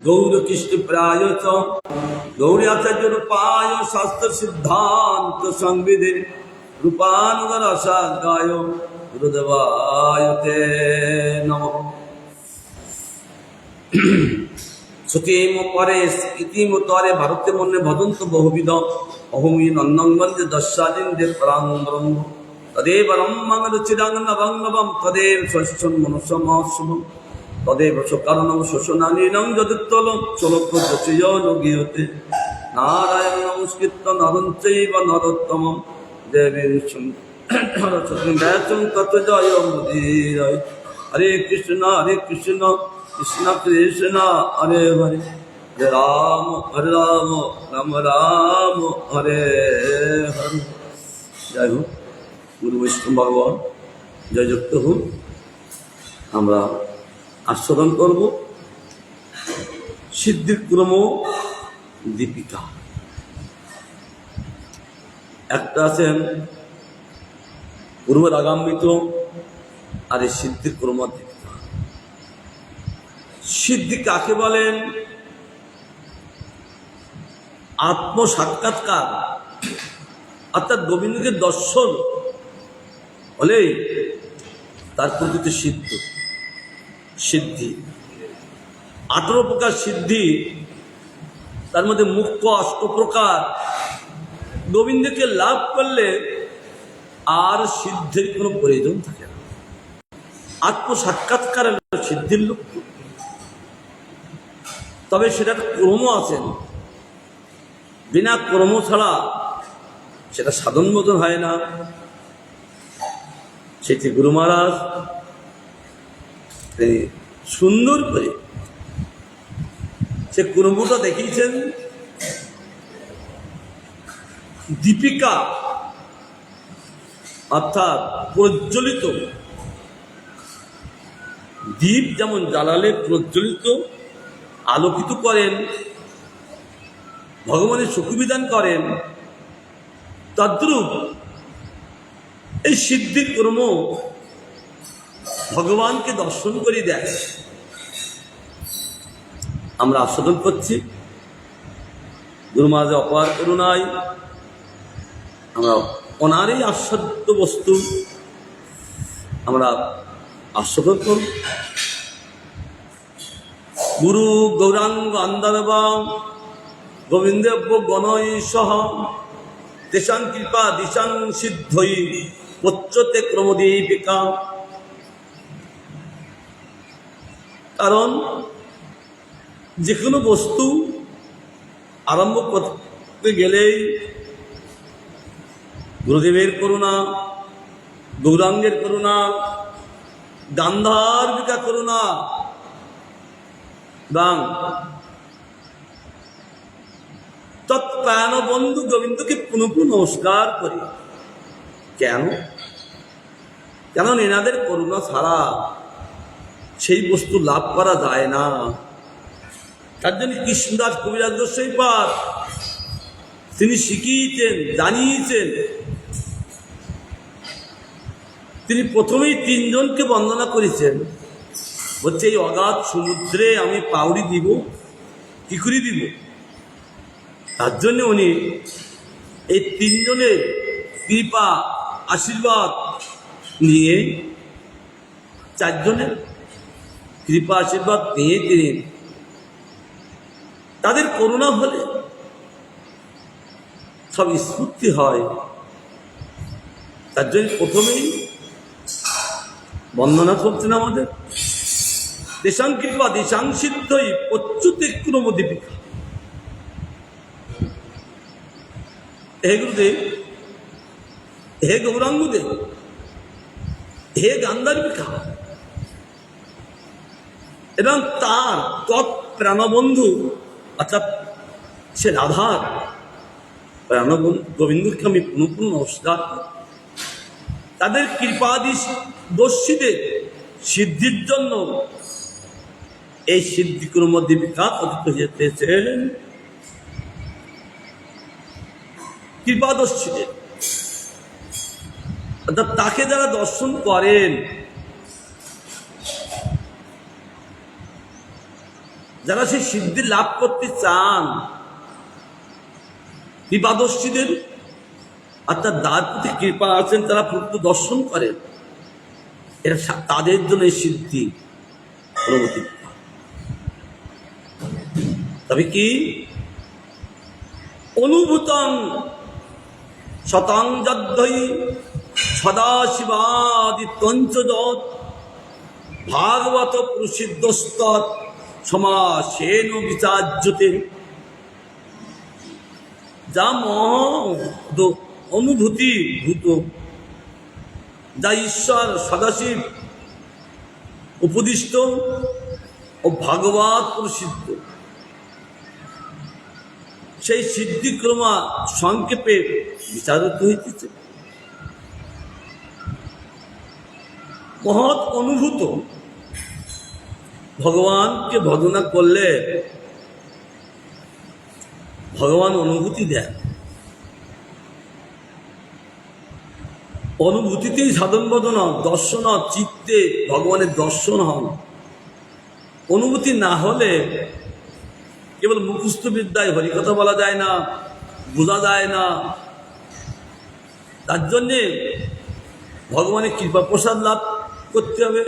গৌরকৃষ্ণ প্রায় চ গৌরী আচার্য রূপায় শাস্ত্র সিদ্ধান্ত সংবিধে রূপানুগ রসাগায় গুরুদেবায় তে নমঃ। সতীম পরে ইতিম তরে ভারতে মনে ভজন্ত বহুবিধ অহমি নন্দঙ্গঞ্জ দশাদিন দেব পরাং ব্রহ্ম তদেব রম্মং রুচিরাং নবং নবম তদেব ষষ্ঠম মনুষ্যমশুভম তদেব সকারণম শোষণানীনং যদুত্তলম চলপ্রযোগীয়তে নারায়ণ নমস্কৃত্য নরং চৈব নরোত্তমম দেবীং সত্যং তত জয় মুদীরয়। হরে কৃষ্ণ কৃষ্ণ কৃষ্ণ হরে হরে হরে রাম রাম রাম হরে হরে। যাই হোক, গুরু বৈষ্ণব ভগবান জয়যুক্ত হোক। আমরা আস্বাদন করব সিদ্ধির ক্রম দীপিকা। একটা আছেন পূর্ব রাগান্বিত, আর এই সিদ্ধির ক্রম দীপিকা। সিদ্ধি কাকে বলেন? আত্মসাক্ষাৎকার, অর্থাৎ গোবিন্দকে দর্শন হলেই তার প্রকৃত সিদ্ধি। 18 প্রকার সিদ্ধি, তার মধ্যে মুখ্য 8 প্রকার। গোবিন্দকে লাভ করলে আর সিদ্ধির কোনো প্রয়োজন থাকে না। আত্মসাক্ষাৎকার সিদ্ধির লক্ষ্য, তবে সেটার ক্রম আছে। বিনা ক্রম ছাড়া সেটা সাধন মতন হয় না। সেটি গুরু মহারাজ সুন্দর করে সে ক্রমটা দেখিয়েছেন। দীপিকা অর্থাৎ প্রজ্বলিত দীপ, যেমন জ্বালালে প্রজ্বলিত আলোকিত করেন, ভগবানের সুখবিধান করেন, তদ্রূপ এই সিদ্ধির কর্ম ভগবানকে দর্শন করে দেয়। আমরা আস্বাদন করছি গুরু মহারাজের অপার করুণায়। আমরা ওনারই আস্বাদ্য বস্তু আমরা আস্বাদন করব। গুরু গৌরাঙ্গ আন্দারবাম গোবিন্দেব্য গণই সহ তেষাং কৃপা দিশাং সিদ্ধই পচ্যতে ক্রমদীপিকা। কারণ যে কোনো বস্তু আরম্ভ করতে গেলেই গুরুদেবের করুণা, গৌরাঙ্গের করুণা, গান্ধার্বিকা করুণা এবং তৎপ্রাণ বন্ধু গোবিন্দকে পুনঃ নমস্কার করি। কেন? এনাদের করুণা ছাড়া সেই বস্তু লাভ করা যায় না। তার জন্য কৃষ্ণদাস কবিরাজ গোস্বামীপাদ তিনি শিখিয়েছেন, জানিয়েছেন। তিনি প্রথমেই 3 জনকে বন্দনা করেছেন। বলছে, এই অগাধ সমুদ্রে আমি পাউড়ি দিব, কি করে দিব? তার জন্য উনি এই 3 জনের কৃপা আশীর্বাদ নিয়ে, 4 জনের কৃপা আশীর্বাদ নিয়ে তিনি তাদের করুণা হলে সব স্ফূর্তি হয়। তার জন্য প্রথমেই বন্দনা করছেন আমাদের দেশাং কৃপা দিশাং সিদ্ধই পচ্যুতে ক্রমদীপিকা। হে গুরুদেব, হে গৌরাঙ্গদেব, হে গান্ধার্বিকা, এবং তার তৎপ্রাণবন্ধু অর্থাৎ সে রাধার প্রাণবন্ধু গোবিন্দকে আমি পুনঃ নমস্কার। তাদের কৃপাদি দর্শীদের সিদ্ধির জন্য এই সিদ্ধিক্রম দীপিকা পতিত হইতেছেন কৃপাদর্শীদের। অর্থাৎ তাকে যারা দর্শন করেন, যারা সেই সিদ্ধি লাভ করতে চান, বিবাদস্যীদের অর্থাৎ যার প্রতি কৃপা আছেন, তারা প্রকৃত দর্শন করেন, এটা তাদের জন্য এই সিদ্ধি অনুভূতি। তবে কি অনুভূতং শতং যদ্বৈ সদাশিবাদিত্যঞ্চযৎ ভাগবত প্রসিদ্ধস্তৎ সমাসেন বিচার্যতে। যা মহৎ অনুভূতি ভূত, যা ঈশ্বর সদাশিব উপদিষ্ট ও ভাগবত প্রসিদ্ধ, সেই সিদ্ধিক্রমা সংক্ষেপে বিচারিত হইতেছে। মহৎ অনুভূত ভগবানকে ভজনা করলে ভগবান অনুভূতি দেন। অনুভূতিতেই সাধন ভজন, দর্শন, চিত্তে ভগবানের দর্শন হন। অনুভূতি না হলে কেবল মুখস্থ বিদ্যায় হরিকথা বলা যায় না, বোঝা যায় না। তার জন্যে ভগবানের কৃপা প্রসাদ লাভ করতে হবে।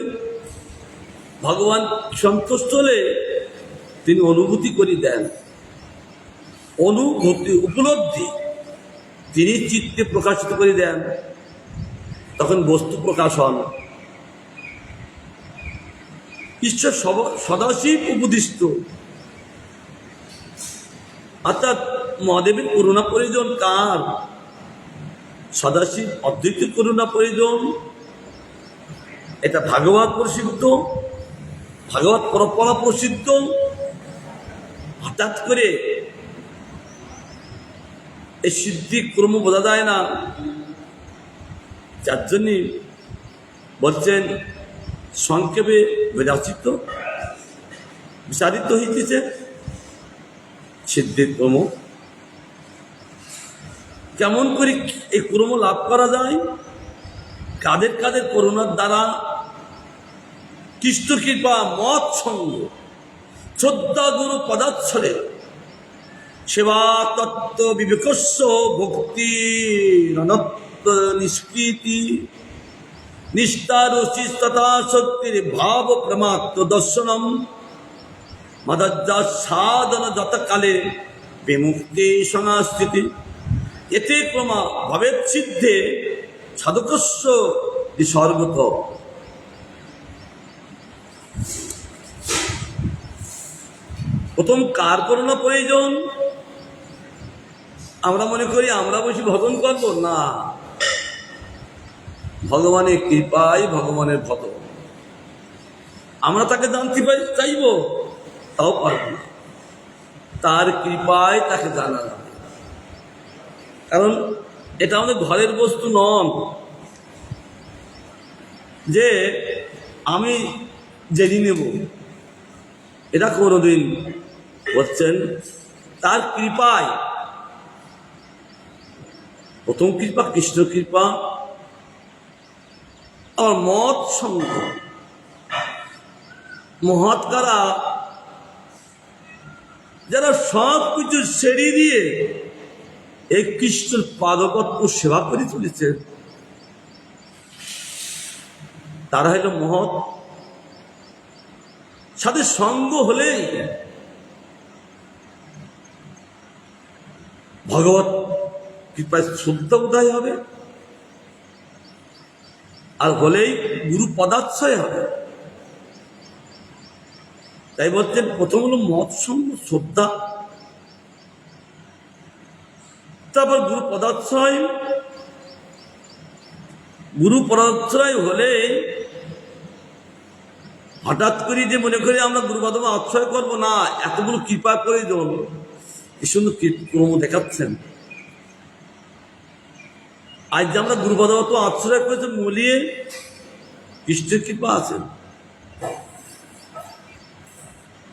ভগবান সন্তুষ্ট হলে তিনি অনুভূতি করে দেন। অনুভূতি উপলব্ধি তিনি চিত্তে প্রকাশিত করে দেন, তখন বস্তু প্রকাশ হন। ঈশ্বর সদাশিব উপদিষ্ট, অর্থাৎ মহাদেবের করুণা প্রয়োজন কার? সদাশিব অদ্বৈত করুণা প্রয়োজন। এটা ভাগবত প্রসিদ্ধ, ভাগবত পরম্পরা প্রসিদ্ধ। হঠাৎ করে এই সিদ্ধি ক্রম বোঝা যায় না। যার জন্যে বলছেন সংক্ষেপে বিরাচিত বিচারিত হইতেছে সিদ্ধির ক্রম। কেমন করে এই ক্রম লাভ করা যায়? কাদের কাদের করুণার দ্বারা? কৃষ্ণ কৃপা, মৎ সঙ্গ, শ্রদ্ধা গুরু পদাচ্ছরে, সেবা তত্ত্ব বিবেকস্য, ভক্তি রণত্ব নিষ্কৃতি, নিষ্ঠারুচি তথা শক্তির ভাব প্রমাত্ম দর্শনম, মদজ্জা সাধন যতকালে বিমুক্তি সংস্থিতি, এতে ক্রমা ভবেৎ সিদ্ধে সাধকস্য সর্বত। প্রথম কার করুণা প্রয়োজন? আমরা মনে করি আমরা বসে ভজন করব না, ভগবানের কৃপায় ভগবানের ভজন। আমরা তাকে জানতে চাইব, তাও পারব না। তার কৃপায় তাকে জানা যাবে, কারণ এটা আমাদের ঘরের বস্তু নন যে আমি জেনে নেব। এটা কোনোদিন বলছেন তার কৃপায়। প্রথম কৃপা কৃষ্ণ কৃপা। আমার মত সঙ্গ, মহৎ কারা? যারা সব কিছু ছেড়ে দিয়ে এই কৃষ্ণের পাদপদ্ম সেবা করে চলেছে, তারা হইল মহৎ। সাথে সঙ্গ হলেই ভগবত কৃপায় শ্রদ্ধা উদয় হবে, আর হলেই গুরু পদাশ্রয় হবে। তাই বলছেন প্রথম হলো মত সঙ্গ, শ্রদ্ধা, তারপর গুরু পদাশ্রয়। গুরু পদাশ্রয় হলে হঠাৎ করে যে মনে করি আমরা গুরু পদম আশ্রয় করবো না, এতগুলো কৃপা করে দেন। কি সুন্দর ক্রম দেখাচ্ছেন। আজ যে আমরা গুরু পদম আশ্রয় করেছে, মূলিয়ে কৃষ্ণের কৃপা আছে।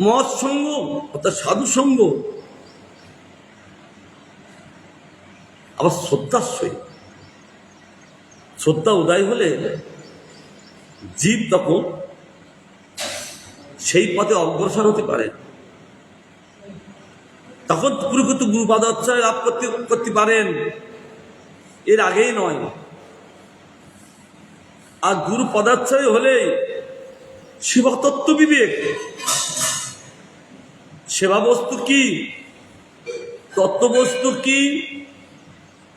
মৎ সঙ্গ অর্থাৎ সাধু সঙ্গ, আবার শ্রদ্ধাশ্রয়। শ্রদ্ধা উদয় হলে জীব তখন সেই পথে অগ্রসর হতে পারে। তখন প্রকৃত গুরু পদাশ্রয় লাভ করতে পারেন, এর আগেই নয়। আর গুরু পদাশ্রয় হলে সেবাতত্ত্ব বিবেক, সেবা বস্তু কি, তত্ত্ববস্তু কি,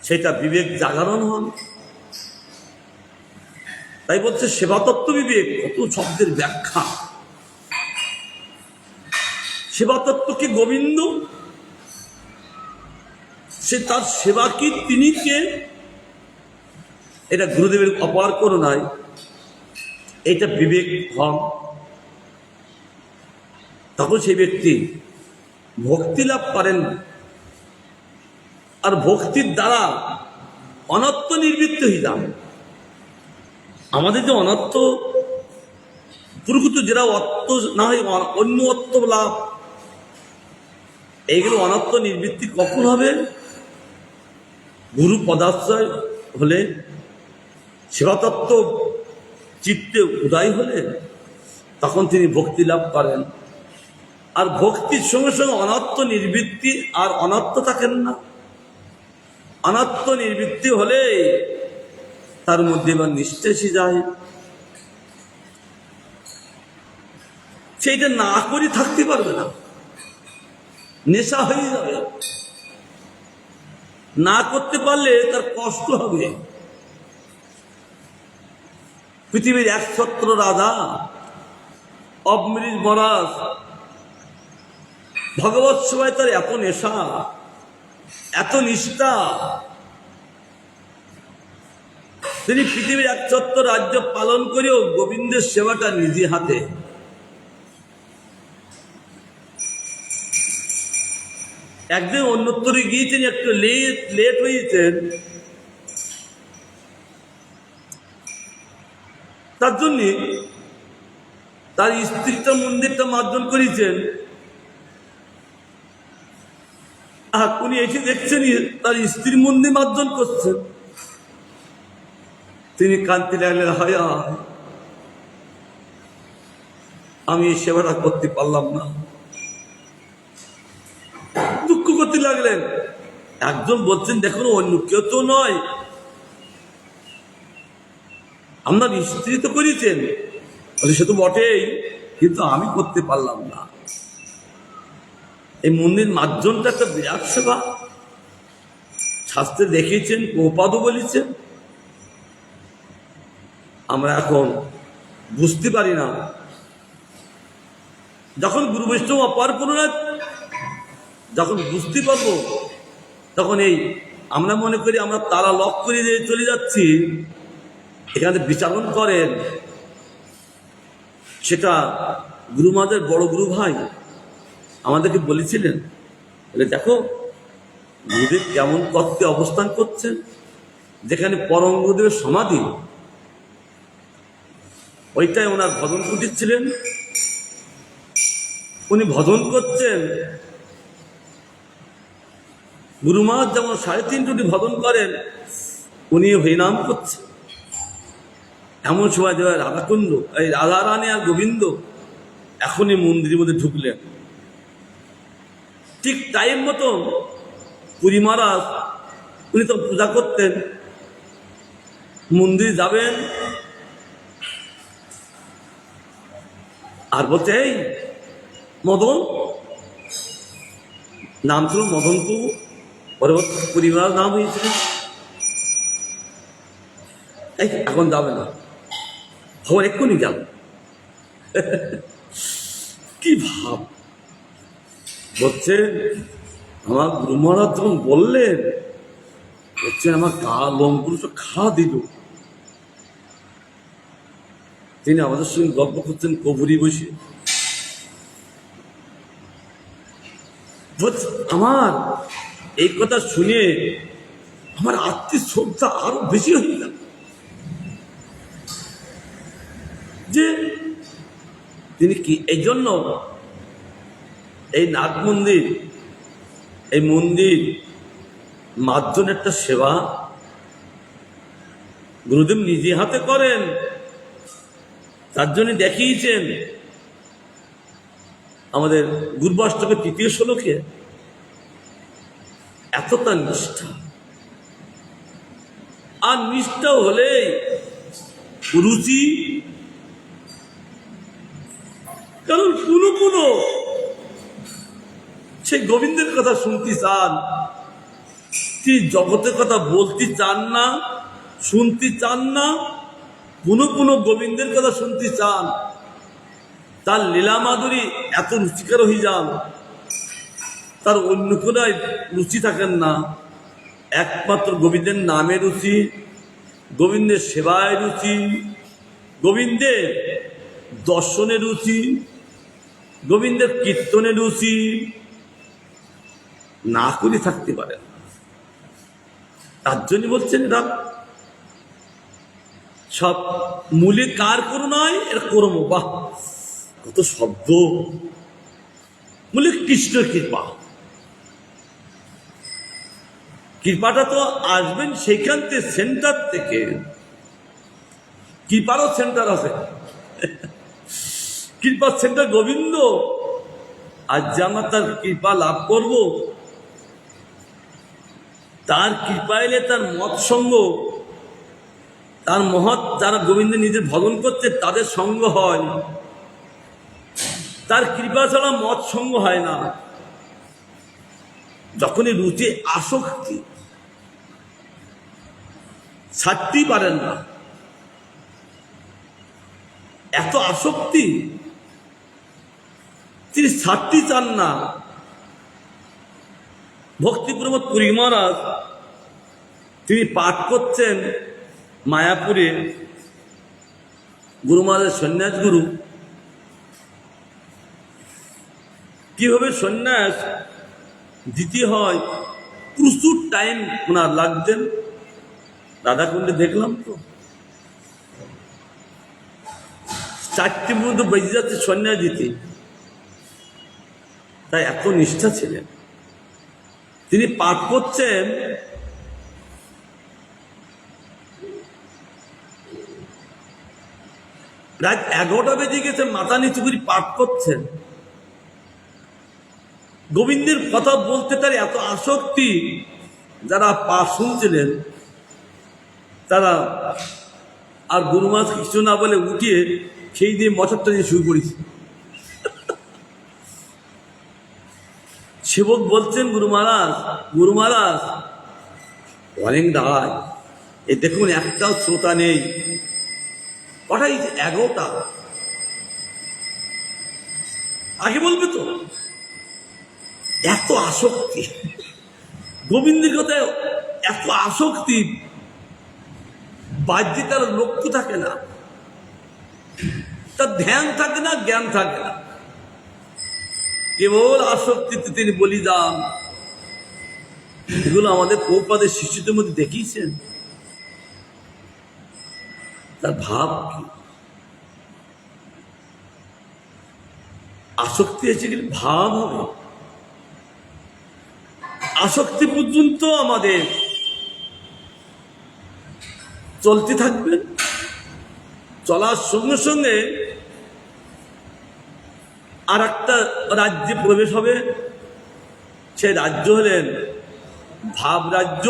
সেটা বিবেক জাগরণ হন। তাই বলছে সেবাতত্ত্ব বিবেক, কত শব্দের ব্যাখ্যা। সেবাতত্ত্ব কি গোবিন্দ, সে তার সেবা কি, তিনি কে, এটা গুরুদেবের অপার করুণায় এটা বিবেক হন। তখন সেই ব্যক্তি ভক্তি লাভ করেন, আর ভক্তির দ্বারা অনত্ব নিবৃত্ত হয়ে যান। আমাদের যে অনত্ব প্রকৃত, যেটা অত্ত না হয় অন্য অত্ত লাভ, এইগুলো অনত্ব নিবৃত্তি কখন হবে? গুরু পদাশ্রয় হলে, সেবাতত্ত্ব চিত্তে উদয় হলে তখন তিনি ভক্তি লাভ করেন। আর ভক্তির সঙ্গে সঙ্গে অনত্ব নিবৃত্তি, আর অনত্ব থাকেন না। অনত্ব নিবৃত্তি হলে তার মধ্যে এবার নিষ্ঠা এসে যায়। সেইটা না করে থাকতে পারবে না, নেশা হয়ে যাবে। না করতে পারলে তার কষ্ট হবে। পৃথিবীর একছত্র রাজা অমৃত মহারাজ, ভগবৎ সেবায় তার এত নেশা, এত নিষ্ঠা, তিনি পৃথিবীর একছত্র রাজ্য পালন করেও গোবিন্দের সেবাটা নিজে হাতে। একদিন অন্যত্তরে গিয়েছেন, একটু লেট হয়েছেন, তার জন্য তার স্ত্রীটা মন্দিরটা মার্জন করেছেন। উনি এসে দেখছেন তার স্ত্রী মন্দির মার্জন করছেন। তিনি কাঁদতে লাগলেন, হায় আমি এই সেবাটা করতে পারলাম না, দুঃখ করতে লাগলেন। একজন বলছেন, দেখুন অন্য কেউ তো নয়, আপনার স্ত্রী তো করেছেন। সে তো বটেই, কিন্তু আমি করতে পারলাম না। এই মন্দির মার্জনটা একটা বিরাট সেবা, শাস্ত্রে দেখিয়েছেন, প্রভুপাদও বলেছেন। আমরা এখন বুঝতে পারি না। যখন গুরু বৈষ্ণব অপার করুণা যখন বুঝতে পারবো, তখন এই আমরা মনে করি আমরা তারা লক করে দিয়ে চলে যাচ্ছি, এখানে বিচারণ করেন। সেটা গুরু মহারাজের বড় গুরু ভাই আমাদেরকে বলেছিলেন, দেখো গুরুদেব কেমন তত্ত্বে অবস্থান করছেন, যেখানে পরম গুরুদেবের সমাধি, ওইটাই ওনার ভজন কুটির ছিলেন। উনি ভজন করছেন। গুরু মহারাজ যেমন 3.5 ভজন করেন, উনি হরিনাম করছেন। এমন সময় যে রাধাকুণ্ড, এই রাধারানী আর গোবিন্দ এখনই মন্দিরের মধ্যে ঢুকলেন। ঠিক টাইম মতন পুরী মহারাজ, উনি তো পূজা করতেন, মন্দির যাবেন, আর বলছে, এই মদন, নাম ছিল মদন প্রভু, পরবর্তী পুরী মহারাজ নাম হয়েছিল। এখন যাবে না, খবর এক্ষুনি যাবে। কি ভাব বলছে, আমার গুরু মহারাজ যখন বললেন, বলছে আমার গা লোমগুলো সব খা দিল। তিনি আমাদের সঙ্গে গল্প করছেন কবুরি বসে। আমার এই কথা শুনে আমার আত্মীয় শ্রদ্ধা আরো বেশি হয়ে গেল, যে তিনি কি এই জন্য এই নাগ মন্দির, এই মন্দির মার্জন একটা সেবা গুরুদেব নিজে হাতে করেন। তার জন্য দেখিয়েছেন আমাদের গুরুবাষ্টকের 3য় শ্লোকে, এতটা নিষ্ঠা। আর নিষ্ঠা হলে রুচি, কারণ কোনো সেই গোবিন্দের কথা শুনতে চান, তিনি জগতের কথা বলতে চান না, শুনতে চান না, কোনো গোবিন্দের কথা শুনতে চান, তার লীলা মাধুরী এত রুচিকর হয়ে যান, তার অন্য কোনো রুচি থাকেন না। একমাত্র গোবিন্দের নামে রুচি, গোবিন্দের সেবায় রুচি, গোবিন্দের দর্শনে রুচি, গোবিন্দের কীর্তনে রুচি, না করে থাকতে পারেন। তার জন্য বলছেন এরা সব মূলে কার করুণায় এর কর্ম। বাহ, কত শব্দ! মূলে কৃষ্ণের কৃপা। কৃপাটা তো আসবেন সেইখান থেকে, সেন্টার থেকে। কৃপারও সেন্টার আছে, কৃপার সেন্টার গোবিন্দ। আজ যে আমরা তার কৃপা লাভ করব, তার কৃপা এলে তার মত সঙ্গ, তার মহৎ যারা গোবিন্দ নিজের ভজন করছে তাদের সঙ্গ হয়। তার কৃপা ছাড়া মত সঙ্গ হয় না। যখনই রুচি আসক্তি, ছাড়তেই পারেন না, এত আসক্তি তিনি ছাড়তে চান না। ভক্তি প্রমোদ পুরী মহারাজ তিনি পাঠ করছেন মায়াপুরে, গুরু মহারাজ সন্ন্যাস গুরু। কিভাবে সন্ন্যাস দিতে হয় প্রচুর টাইম ওনার লাগতেন। রাধাকুণ্ডে দেখলাম তো 4টে পর্যন্ত বেজে যাচ্ছে সন্ন্যাস দিতে, তাই এত নিষ্ঠা ছিলেন। তিনি পাঠ করছেন, রাত 11টা বেজে গেছে, মাথা নিচু করে পাঠ করছেন। গোবিন্দের কথা বলতে তার এত আসক্তি, যারা পাঠ শুনছিলেন তারা আর গুরু মহারাজ কিছু না বলে উঠিয়ে সেই দিয়ে মশারটা দিয়ে শুরু করেছে। সেবক বলছেন গুরু মহারাজ অনেক দাঁড়ায়, এ দেখুন একটাও শ্রোতা নেই। কটাই 11টা, আগে বলবে তো। এত আসক্তি গোবিন্দের কথায়, এত আসক্তি, বাহ্যে তার লক্ষ্য থাকে না, তার ধ্যান থাকে না, জ্ঞান থাকে না, কেবল আসক্তিতে তিনি বলিদান। এগুলো আমাদের প্রভুপাদের শিষ্যদের মধ্যে দেখিয়েছেন। তার ভাব কি? আসক্তি এসে গেলে ভাব হবে। আসক্তি পর্যন্ত আমাদের চলতে থাকবেন। চলার সঙ্গে সঙ্গে আর একটা রাজ্যে প্রবেশ হবে। সে রাজ্য হলেন ভাব রাজ্য,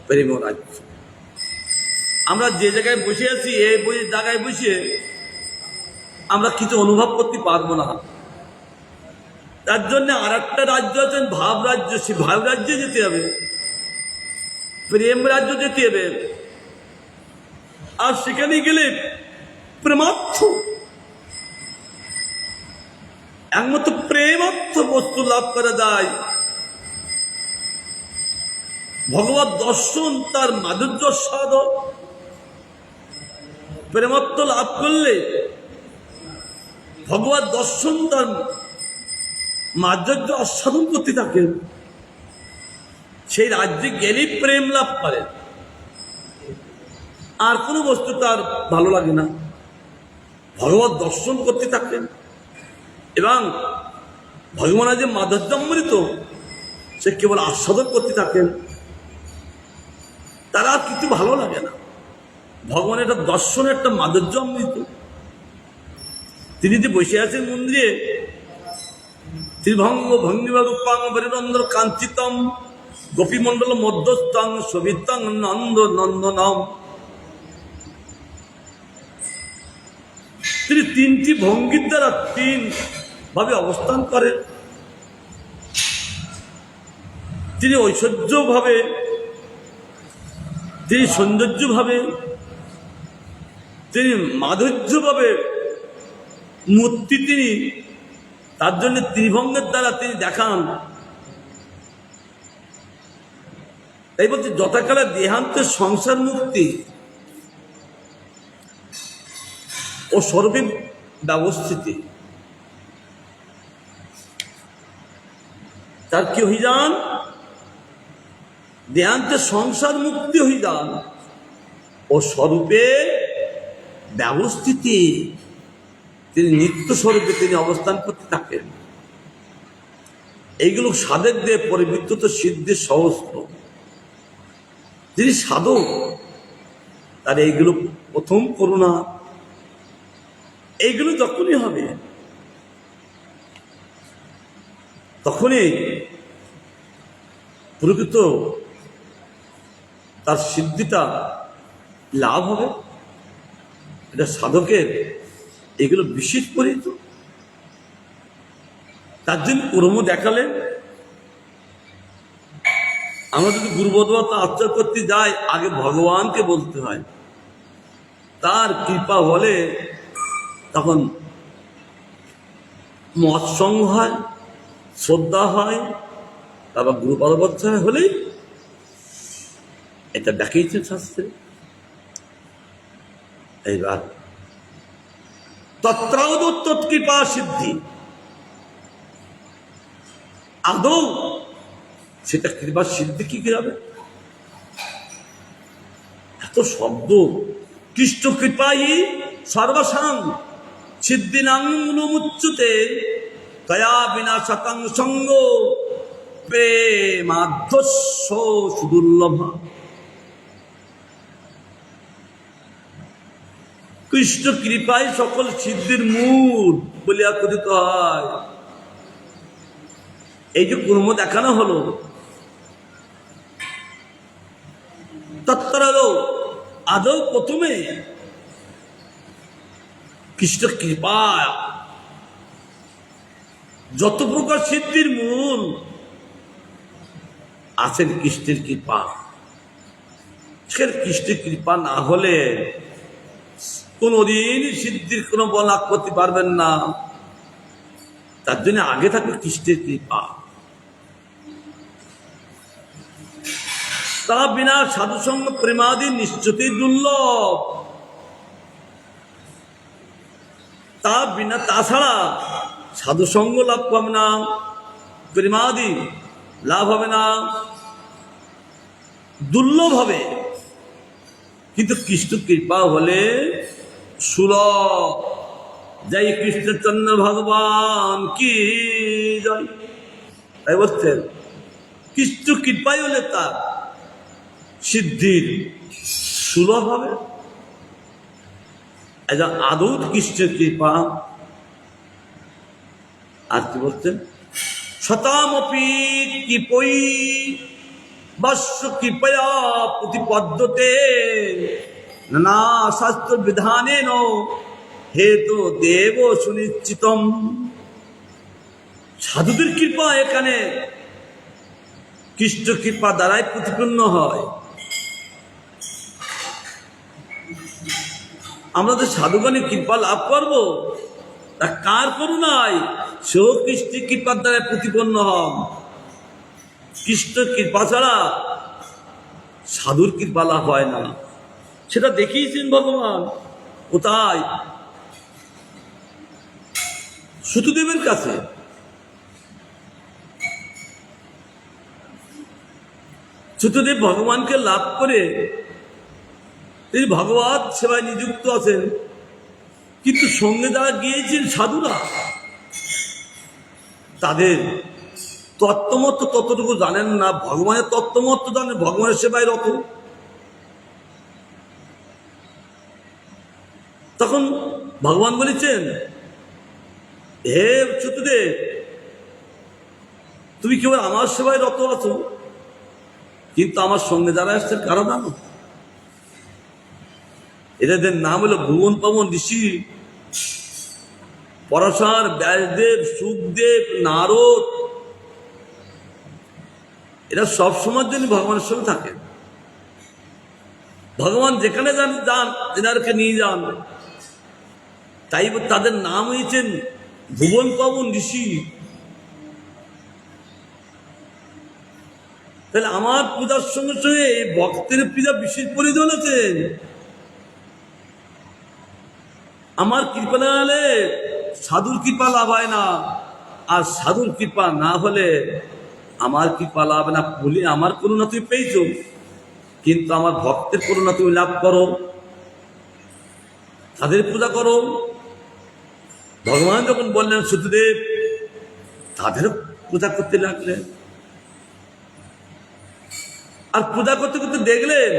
প্রেম রাজ্য। আমরা যে জায়গায় বসে আছি, এই জায়গায় বসে আমরা কিছু অনুভব করতে পারবো না। তার জন্য আর একটা রাজ্য আছেন ভাব রাজ্য, সে ভাব রাজ্যে যেতে হবে, প্রেম রাজ্য যেতে হবে। আর সেখানে গেলে প্রেমার্থ, একমাত্র প্রেমার্থ বস্তু লাভ করা যায়। ভগবত দর্শন তার মাধুর্য সাধক। প্রেমার্থ লাভ করলে ভগবত দর্শন তার মাধুর্য আস্বাদন করতে থাকেন। সেই রাজ্যে গেলেই প্রেম লাভ করেন। আর কোনো বস্তু তার ভালো লাগে না, ভগবত দর্শন করতে থাকেন। এবং ভগবানের যে মাধুর্যামৃত, সে কেবল আস্বাদন করতে থাকেন। তারা আর কিছু ভালো লাগে না। ভগবানের একটা দর্শন, একটা মাধুর্যামৃত। তিনি যে বসে আছেন মন্দিরে, ত্রিভঙ্গ ভঙ্গিমা রূপাং বরিরন্দ্র কাঞ্চিতম গোপীমণ্ডল মধ্যস্থং সবিতং নন্দ নন্দনম। তিনি তিনটি ভঙ্গির দ্বারা তিন ভাবে অবস্থান করেন। তিনি ঐশ্বর্য ভাবে, তিনি সৌন্দর্য ভাবে, তিনি মাধুর্য ভাবে মূর্তি, তিনি তার জন্য ত্রিভঙ্গের দ্বারা তিনি দেখান। তাই বলছে যথাকালে দেহান্তের সংসার মুক্তি ও স্বরূপে ব্যবস্থিতি তার কি হয়ে যান, দেহান্তের সংসার মুক্তি হয়ে যান ও স্বরূপে ব্যবস্থিতি, তিনি নিত্য স্বরূপে তিনি অবস্থান করতে থাকেন। এইগুলো সাধকদের পরিবৃত্ত সিদ্ধির সহস্র। যিনি সাধক তার এইগুলো প্রথম করুণা, এইগুলো যখনই হবে তখনই প্রকৃত তার সিদ্ধিটা লাভ হবে। এটা সাধকের এগুলো বিশেষ পরিচিত। তার জন্য কর্ম দেখালে আমরা যদি গুরুবদতা আচার করতে যাই, আগে ভগবানকে বলতে হয়, তার কৃপা হলে তখন মৎসঙ্গ হয়, শ্রদ্ধা হয়, তারপর গুরুপদবচ্ছায় হলেই এটা দেখাইছে শাস্ত্রে। এইবার তত্রাদৌ তৎকৃপা সিদ্ধি, আদৌ সেটা কৃপা সিদ্ধি কি হবে? এত শব্দ, কৃষ্ণ কৃপাই সর্বসাং সিদ্ধিনাঙ্গুচ্যতে তয়া বিনা শতাং সঙ্গ প্রেমাধ্যস্য সুদুর্লভ। কৃষ্ণ কৃপাই সকল সিদ্ধির মূল বলিয়া কথিত হয়। এই যে কর্ম দেখানো হলো, তত্ত্বাদৌ আদৌ প্রথমে কৃষ্ণ কৃপা, যত প্রকার সিদ্ধির মূল আছেন কৃষ্ণের কৃপা। সে কৃষ্ণের কৃপা না হলে কোনদিন সিদ্ধির কোনো বলা করতে পারবেন না। তার জন্য আগে থাকবে কৃষ্ণের কৃপা। তা বিনা সাধুসঙ্গ প্রেমাদি নিশ্চিতই দুর্লভ। তা বিনা, তাছাড়া সাধুসঙ্গ লাভ পাবে না, প্রেমাদি লাভ হবে না, দুর্লভ হবে। কিন্তু কৃষ্ণ কৃপা হলে সুলভ। জয় কৃষ্ণচন্দ্র ভগবান কি জয়। তাই বলছেন কৃষ্ণ কৃপাই হলে তার সিদ্ধির সুলভ হবে। আদৌ কৃষ্ণের কৃপা। আর কি বলছেন, শতামপি কৃপৈ বস্য কৃপয়া প্রতিপদ্যতে নানা শাস্ত্র বিধানেন হেতু দেব সুনিশ্চিতম। সাধুদের কৃপা এখানে কৃষ্ণ কৃপা দ্বারাই প্রতিপন্ন হয়। আমরা তো সাধুগণের কৃপা লাভ করবো, তা কার করুণায়? সেও কৃষ্ণ কৃপার দ্বারা প্রতিপন্ন হন। কৃষ্ণ কৃপা ছাড়া সাধুর কৃপা লাভ হয় না। সেটা দেখিয়েছেন ভগবান কোথায়? সূতদেবের কাছে। সূতদেব ভগবানকে লাভ করে তিনি ভগবত সেবায় নিযুক্ত আছেন, কিন্তু সঙ্গে যারা গিয়েছেন সাধুরা, তাদের তত্ত্বমত ততটুকু জানেন না। ভগবানের তত্ত্বমত জানেন, ভগবানের সেবায় রত। তখন ভগবান বলেছেন, হে সূতদেব, তুমি কেবল আমার সেবায় রত আছো, কিন্তু আমার সঙ্গে যারা আসছে কারো জানো, এদের নাম হলো ভুবন পবন ঋষি, পরাশর, ব্যাসদেব, সুখদেব, নারদ। এরা সব সময়ের জন্য ভগবানের সঙ্গে থাকেন। ভগবান যেখানে যান এনারকে নিয়ে যান, তাই তাদের নাম হয়েছেন ভুবন পবন ঋষি। তাহলে আমার পূজার সঙ্গে সঙ্গে ভক্তের পূজা বিশেষ প্রয়োজন আছে। আমার কৃপা না হলে সাধুর কৃপা লাভ হয় না, আর সাধুর কৃপা না হলে আমার কৃপা লাভ না। বলি আমার করুণা তুমি পেয়েছ, কিন্তু আমার ভক্তের করুণা তুমি লাভ করো, তাদের পূজা করো। ভগবান যখন বললেন সত্যদেব, তাদেরও পূজা করতে লাগলেন। আর পূজা করতে করতে দেখলেন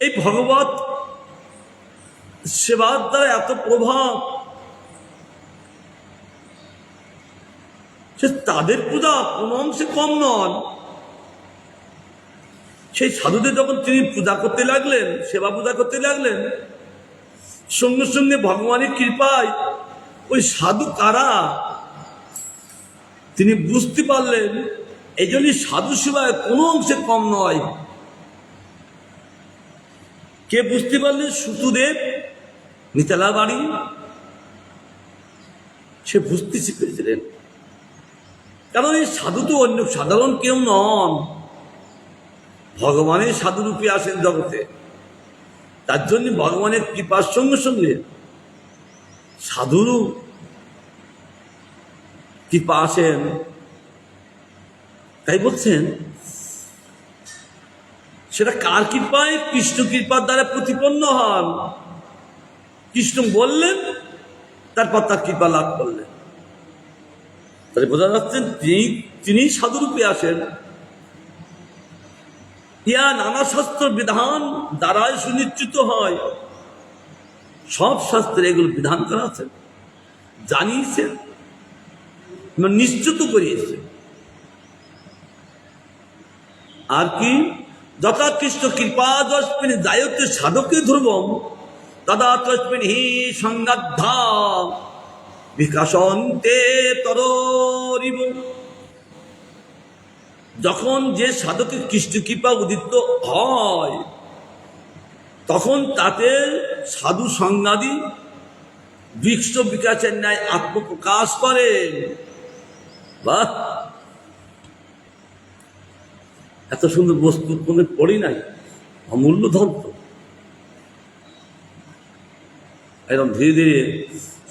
এই ভগবত সেবার দ্বারা এত প্রভাব, সে তাদের পূজা কোন অংশে কম নন। সেই সাধুদের যখন তিনি পূজা করতে লাগলেন, সেবা পূজা করতে লাগলেন, সঙ্গে সঙ্গে ভগবানের কৃপায় ওই সাধু কারা তিনি বুঝতে পারলেন। এই জন্যই সাধু সেবায় কোনো অংশে কম নয়। কে বুঝতে পারলেন? সুতদেব, মিতালা বাড়ি, সে বুঝতে শিখেছিলেন। কারণ এই সাধু তো অন্য সাধারণ কেউ নন, ভগবানের সাধুরূপে আসেন জগতে। তার জন্য ভগবানের কৃপার সঙ্গে সঙ্গে সাধুরও কৃপা আসেন। তাই বলছেন সেটা কার কৃপায়? কৃষ্ণ কৃপার দ্বারা প্রতিপন্ন হন। কৃষ্ণ বললেন, তারপর তার কৃপা লাভ করলেন। তাহলে বোঝা যাচ্ছেন তিনি সাধুরূপে আসেন। ইয়া নানা শাস্ত্র বিধান দ্বারাই সুনিশ্চিত হয়। সব শাস্ত্রে এগুলো বিধান করা আছে, জানিয়েছেন, নিশ্চিত করিয়েছেন। আর কি? যথা কৃষ্ণ কৃপা যস্মিন জায়তে সাধকে ধ্রুবম তদা তস্মিন হি সংগাদ্ধা বিকাশন্তে তরিব। যখন যে সাধকের কৃষ্ণ কৃপা উদিত হয়, তখন তাতে সাধু সংজ্ঞাদি বৃক্ষ বিকাশের ন্যায় আত্মপ্রকাশ করে। বাহ, এত সুন্দর বস্তু কোনো পড়ি নাই, অমূল্য ধর্ম। এরকম ধীরে ধীরে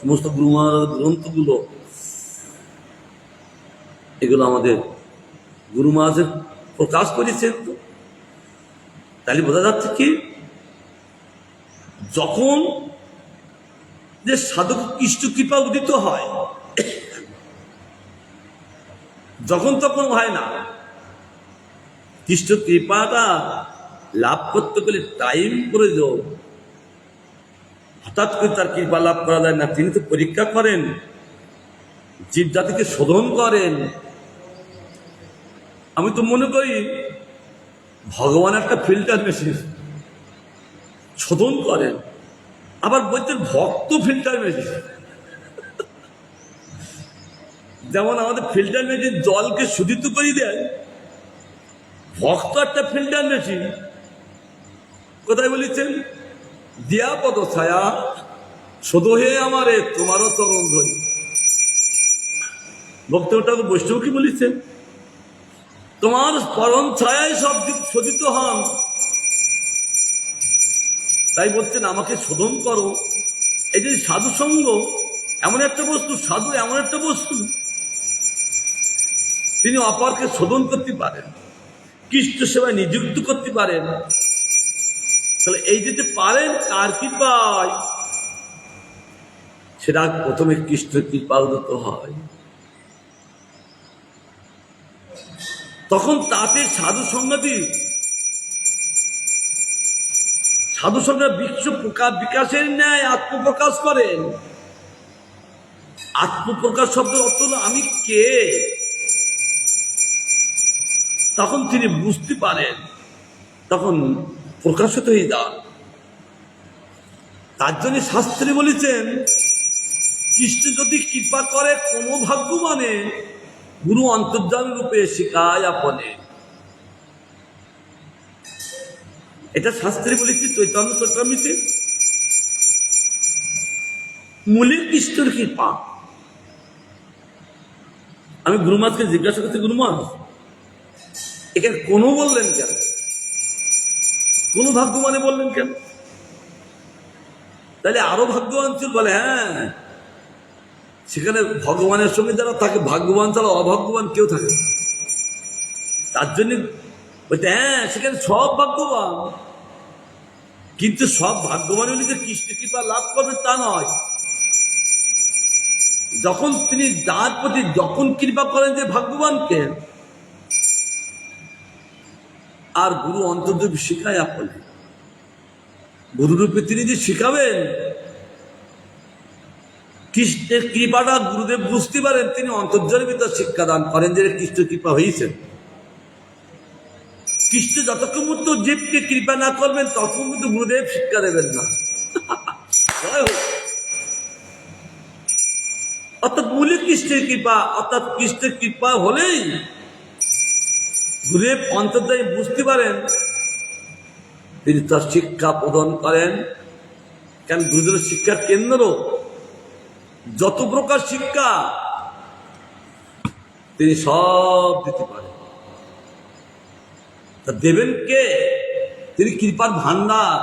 সমস্ত গুরু মহারাজের গ্রন্থগুলো, এগুলো আমাদের গুরু মহারাজের প্রকাশ করেছেন। তো তাহলে বোঝা যাচ্ছে কি, যখন যে সাধক কৃষ্ণ কৃপা উদিত হয়, যখন তখন হয় না। কৃষ্ণ কৃপাটা লাভ করতে গেলে টাইম প্রয়োজন। হঠাৎ করে তার কৃপা লাভ করা যায় না। তিনি তো পরীক্ষা করেন, জীব জাতিকে শোধন করেন। আমি তো মনে করি ভগবান একটা ফিল্টার মেশিন, শোধন করেন। আবার বলছেন ভক্ত ফিল্টার মেশিন। যেমন আমাদের ফিল্টার মেশিন জলকে শোধিত করে দেয়, ভক্ত একটা ফিল্টার মেশিন। কোথায় বলেছেন? দিয়া পদ ছায়া শোধো হে আমারে তোমারও চরণ ধরি। ভক্ত ঠাকুর বৈষ্ণব কি বলেছেন? তোমার পরম ছায়ায় সব শোধিত হন। তাই বলছেন আমাকে শোধন করো। এই যে সাধু সঙ্গ এমন একটা বস্তু, সাধু এমন একটা বস্তু, তিনি অপরকে শোধন করতে পারেন, কৃষ্ণ সেবায় নিযুক্ত করতে পারেন। তাহলে এই যেতে পারেন কার কৃপায়? সেটা প্রথমে কৃষ্ণ কৃপা উদিত হয়। তখন তাতে সাধু সঙ্গতি, সাধু সঙ্গ বিশ্ব বিকাশের ন্যায় আত্মপ্রকাশ করেন। আত্মপ্রকাশ শব্দের অর্থ হলো আমি কে। তখন তিনি বুঝতে পারেন, তখন প্রকাশিত হয়ে যান। তার জন্য শাস্ত্রী বলেছেন, কৃষ্ণ যদি কৃপা করে কোনো ভাগ্যবানে, গুরু অন্তর্যামী রূপে শিখায় আপনে। এটা শাস্ত্রী বলেছি চৈতন্য চরিতামৃতে। মূলে কৃষ্ণের কৃপা। আমি গুরুমাতকে জিজ্ঞাসা করছি, গুরুমাত এখানে কোনো বললেন কেন, কোন ভাগ্যবানে বললেন কেন? তাহলে আরো ভাগ্যবান ছিল? বলে হ্যাঁ, সেখানে ভগবানের সঙ্গে যারা থাকে ভাগ্যবান ছাড়া অভাগ্যবান কেউ থাকে না। তার জন্য বলতে হ্যাঁ, সেখানে সব ভাগ্যবান, কিন্তু সব ভাগ্যবান হলে যে কৃষ্ণ কৃপা লাভ করবে তা নয়। যখন তিনি যার প্রতি যখন কৃপা করেন যে ভাগ্যবানকে, আর গুরু অন্তর্যামী শিখায় আপনি, গুরুরূপে তিনি যে শিখাবেন, কৃষ্ণের কৃপাটা গুরুদেব বুঝতে পারেন, তিনি অন্তর্যামী তার শিক্ষা দান করেন যে কৃষ্ণ কৃপা হয়েছে। কৃষ্ণ যতক্ষণ মতো জীবকে কৃপা না করবেন ততক্ষণ মতো গুরুদেব শিক্ষা দেবেন না। অর্থাৎ মূলে কৃষ্ণের কৃপা, অর্থাৎ কৃষ্ণের কৃপা হলেই গুরুদেব অন্তর্যামী বুঝতে পারেন, তিনি তার শিক্ষা প্রদান করেন। কেন? গুরুদেবের শিক্ষার কেন্দ্র যত প্রকার শিক্ষা তিনি সব দিতে পারেন। তা দেবেন কে? তিনি কৃপার ভান্ডার।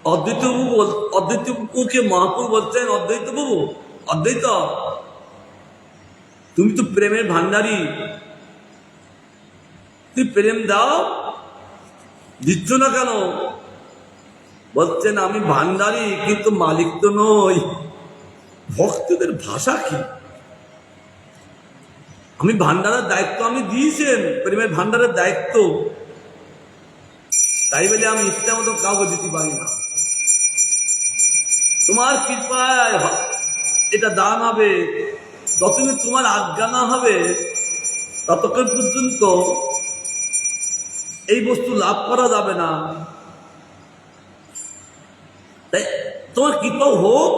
অদ্বৈত বাবুকে মহাপ্রভু বলছেন, অদ্বৈত বাবু, অদ্বৈত তুমি তো প্রেমের ভান্ডারী, তুমি প্রেম দাও, দিচ্ছ না কেন? বলছেন আমি ভান্ডারী কিন্তু মালিক তো নই। ভক্তদের ভাষা কি? আমি ভান্ডারের দায়িত্ব আমি দিয়েছেন, প্রেমের ভান্ডারের দায়িত্ব, তাই বলে আমি ইচ্ছা মতো কাউকে দিতে পারি না। তোমার কৃপায় এটা দান হবে, যতদিন তোমার আজ্ঞা না হবে ততক্ষণ পর্যন্ত এই বস্তু লাভ করা যাবে না। তাই তোমার কৃপা হোক।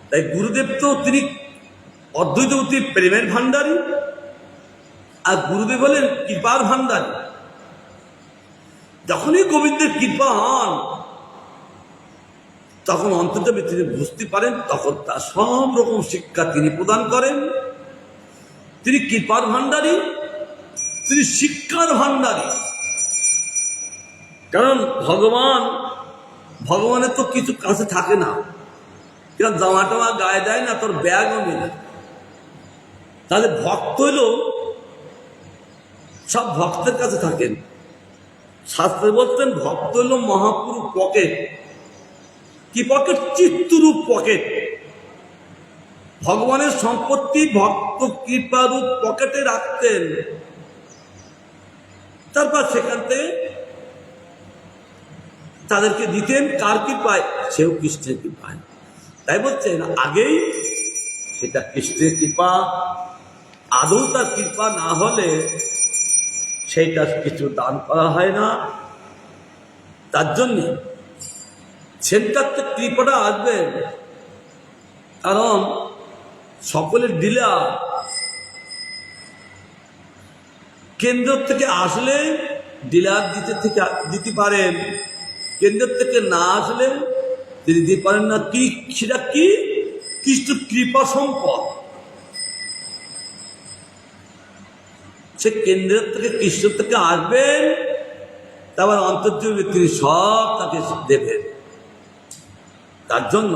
তাই গুরুদেব তো তিনি অদ্বৈতবতী প্রেমের ভান্ডারী, আর গুরুদেব হলেন কৃপার ভান্ডারী। যখনই গোবিন্দের কৃপা হন তখন অন্তর্যামী তিনি বুঝতে পারেন, তখন তার সব রকম শিক্ষা তিনি প্রদান করেন। তিনি কৃপার ভান্ডারী, তিনি শিক্ষার ভান্ডারী। কারণ ভগবানের তো কিছু কাছে থাকে না, কারণ জামা টামা গায়ে দেয় না, তোর ব্যাগও নেই। তাহলে ভক্ত হইল সব ভক্তের কাছে থাকেন। শাস্ত্রে বলতেন ভক্ত হইল মহাপুরুষ পকেট। কি পকেট? চিত্তরূপ পকেট। ভগবানের সম্পত্তি ভক্ত কৃপারূপ পকেটে রাখতেন, তারপর সেখান থেকে তাদেরকে দিতেন। কার কৃপায়? সেও কৃষ্ণের কৃপায়। তাই বলছেন আগেই সেটা কৃষ্ণের কৃপা। আদৌ তার কৃপা না হলে সেইটা কিছু দান করা হয় না। তার জন্য সেন্টার থেকে কৃপাটা আসবে, কারণ সকলের ডিলার কেন্দ্র থেকে আসলে ডিলার দিতে পারেন, কেন্দ্র থেকে না আসলে তিনি দিতে পারেন না। কি সেটা কি? কৃষ্ণ কৃপা সম্পদ। সে কেন্দ্রের থেকে কৃষ্ণ থেকে আসবেন, তারপর অন্তর্যামী তিনি সব তাকে দেবেন। তার জন্য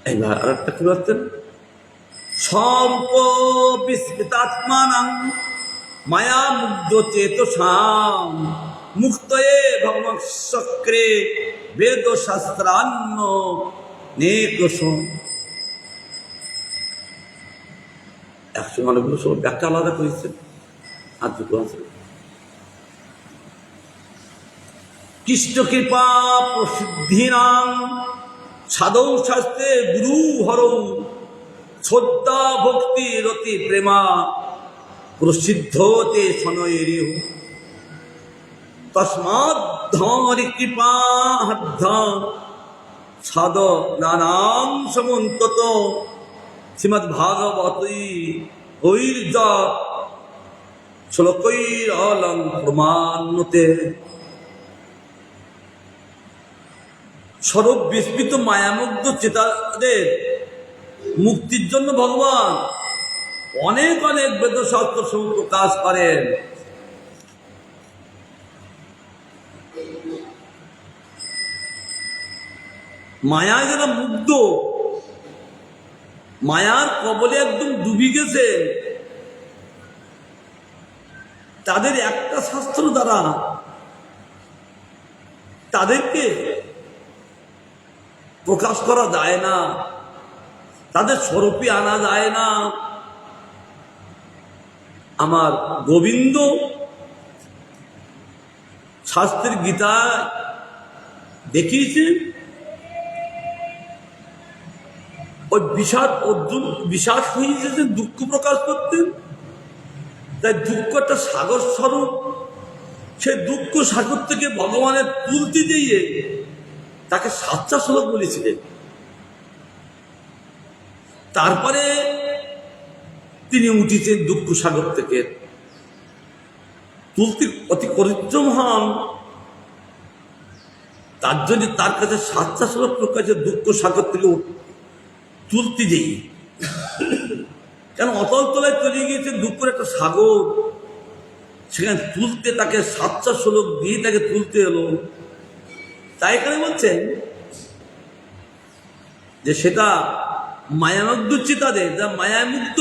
এইবার আর একটা কি বলতেন? বিস্মিতাত্মানাং মায়া মুগ্ধ চেতসাম মুক্তয়ে ভগবান চক্রে বেদ শাস্ত্রান্ন নেকশ। একসঙ্গে অনেকগুলো সব ব্যাখ্যা আলাদা করেছেন, আর দুটো আছে। কৃষ্ণ কৃপা প্রসিদ্ধিনাং সাধৌ শাস্ত্রে গুরু হরৌ শ্রদ্ধা ভক্তি রতি প্রেমা প্রসিদ্ধতে শনৈরিহ তস্মাৎ ধরি কৃপা হাদ্ধ সাধ নানাম সমন্তত শ্রীমদ্ ভাগবতী ঐর্য শ্লোকৈরলং প্রমাণ্যতে। স্বরূপ বিস্মিত মায়ামুগ্ধ চেতাদের মুক্তির জন্য ভগবান অনেক অনেক বেদশাস্ত্র সমূহ প্রকাশ করেন। মায়ায় যারা মুগ্ধ, মায়ার কবলে একদম ডুবি গেছে, তাদের একটা শাস্ত্র দ্বারা তাদেরকে প্রকাশ করা যায় না, তাদের স্বরূপে আনা যায় না। আমার গোবিন্দ শাস্ত্রের গীতায় দেখিয়েছেন, ওই বিষাদ অর্জুন বিষাদ হয়ে যেতেন, দুঃখ প্রকাশ করতেন। তাই দুঃখ একটা সাগর স্বরূপ, সেই দুঃখ সাগর থেকে ভগবানের তুলতে দিয়ে তাকে সাচ্চা শ্লোক বলেছিলেন। তারপরে তিনি উঠেছেন দুঃখ সাগর থেকে, তুলতে অতি পরিশ্রম হন, তার জন্য তার কাছে সাচ্চা শ্লোক প্রকাশে দুঃখ সাগর থেকে তুলতে যাই। কেন অতল তলায় চলে গিয়েছে দুঃখের একটা সাগর, সেখানে তুলতে তাকে সাচ্চা শ্লোক দিয়ে তাকে তুলতে এলো। তাই এখানে বলছেন যে সেটা মায়ামুগ্ধ চিতাদের, যা মায়ামুগ্ধ,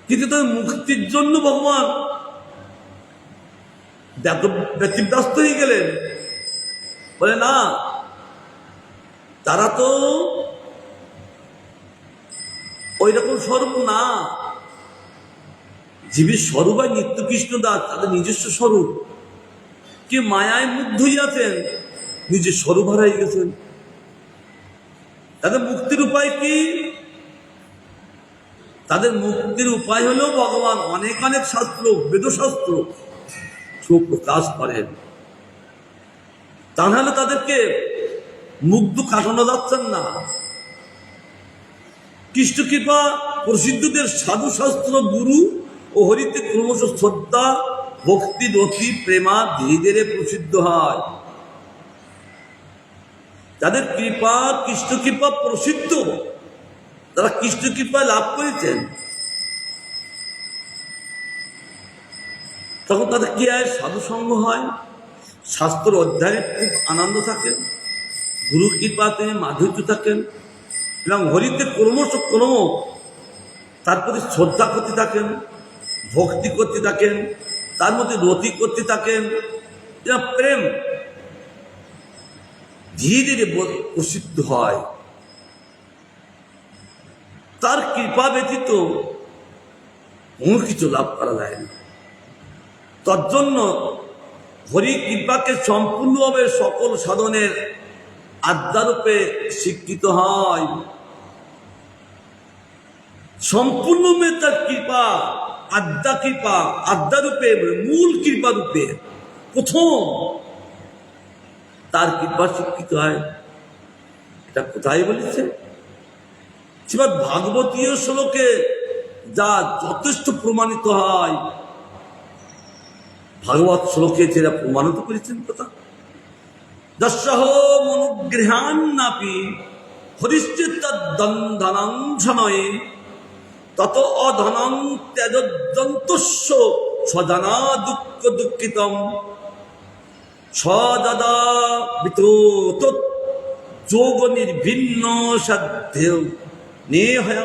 কিন্তু তাদের মুক্তির জন্য ভগবান ব্যতিব্যস্ত হয়ে গেলেন। বলে না, তারা তো ওই রকম স্বরূপ না, জীবের স্বরূপ হয় নিত্য কৃষ্ণ দাস, তাদের নিজস্ব স্বরূপ। কি মায়ায় মুগ্ধ হইয়াছেন, নিজের স্বরূপ হারাই গেছেন। তাদের মুক্তির উপায় কি? তাদের মুক্তির উপায় হলো ভগবান অনেক অনেক শাস্ত্র, বেদশাস্ত্র সব প্রকাশ করেন। তা নাহলে তাদেরকে মুগ্ধ কাটানো যাচ্ছেন না। কৃষ্ণ কৃপা প্রসিদ্ধদের সাধু শাস্ত্র গুরু ও হরিতে ক্রমশ শ্রদ্ধা ভক্তি রতি প্রেমা ধীরে ধীরে প্রসিদ্ধ হয়। তাদের কৃপা কৃষ্ণ কৃপা প্রসিদ্ধ, তারা কৃষ্ণ কৃপায় লাভ করেছেন, তখন তাদের কি হয়? সাধু সঙ্গ হয়, শাস্ত্র অধ্যায়ে খুব আনন্দ থাকে, গুরু কৃপাতে মাধুর্য থাকেন, এবং হরিতে ক্রমশ তার প্রতি শ্রদ্ধা করতে থাকেন, ভক্তি করতে থাকেন, তার মধ্যে রতি করতে থাকেন, প্রেম ধীরে ধীরে প্রসিদ্ধ হয়। তার কৃপা ব্যতীত কোনো কিছু লাভ করা যায় না। তার জন্য হরি কৃপাকে সম্পূর্ণভাবে সকল সাধনের আদ্যারূপে স্বীকৃত হয়। সম্পূর্ণভাবে তার কৃপা, আদ্যারূপে, মূল কৃপা রূপে প্রথম তার কৃপা স্বীকৃত হয়। এটা কোথায় বলেছে? শ্রীমদ্ ভাগবতীয় শ্লোকে যা যথেষ্ট প্রমাণিত হয়, ভাগবত শ্লোকে যেটা প্রমাণিত করেছেন কথা, দশহ মনুগৃহান্নাপি হরিশ্চিত্তদ্বন্ধনং ঝনয়ে তত অধনং ত্যজন্তস্য সজানা দুঃখ দুঃখিতম সদা বিতোত যোগ নির্ভিন্ন সাধ্য নেহয়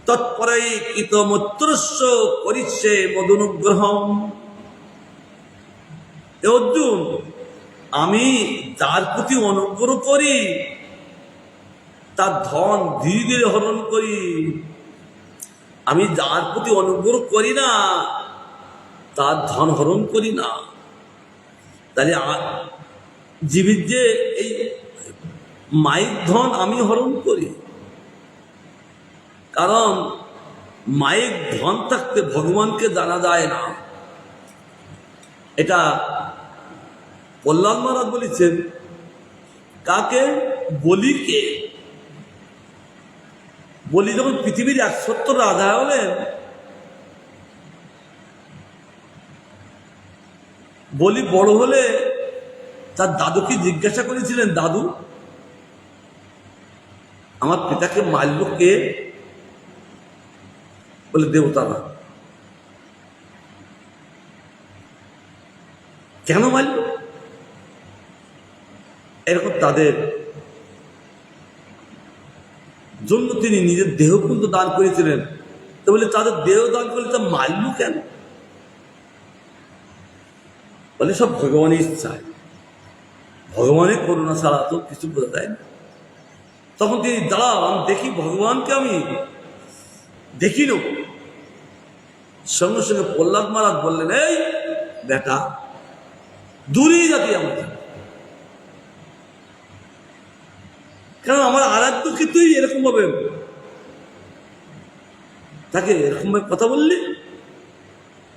তৎপরে কৃতমত্রস্য করিষ্যে মদনুগ্রহম। অর্জুন, আমি যার প্রতি অনুগ্রহ করি তার ধন ধীরে ধীরে হরণ করি, আমি যার প্রতি অনুগ্রহ করি না তার ধন হরণ করি না। তাহলে জীবিত যে এই মায়ের ধন আমি হরণ করি, কারণ মায়ের ধন থাকতে ভগবানকে জানা যায় না। এটা প্রহ্লাদ মহারাজ বলেছেন। কাকে? বলিকে। বলি যখন পৃথিবীর 170 রাজা হলেন, বলি বড় হলে তার দাদুকে জিজ্ঞাসা করেছিলেন, দাদু আমার পিতাকে মারল কে? বলে দেবতারা। কেন মারল? এরকম তাদের জন্য তিনি নিজের দেহ কিন্তু দান করেছিলেন। তো বলে তাদের দেহ দান করলে তা মারল কেন? বলে সব ভগবানের ইচ্ছায়, ভগবানের করুণা ছাড়া তো কিছু বোঝা যায় না। তখন তিনি দাঁড়াও, আমি দেখি ভগবানকে, আমি দেখি নেব। সঙ্গে সঙ্গে প্রহ্লাদ মহারাজ বললেন, এই বেটা দূরেই যাতি আমার, কারণ আমার আরাধ্যকে তুই এরকম ভাবে তাকে এরকম ভাবে কথা বললি,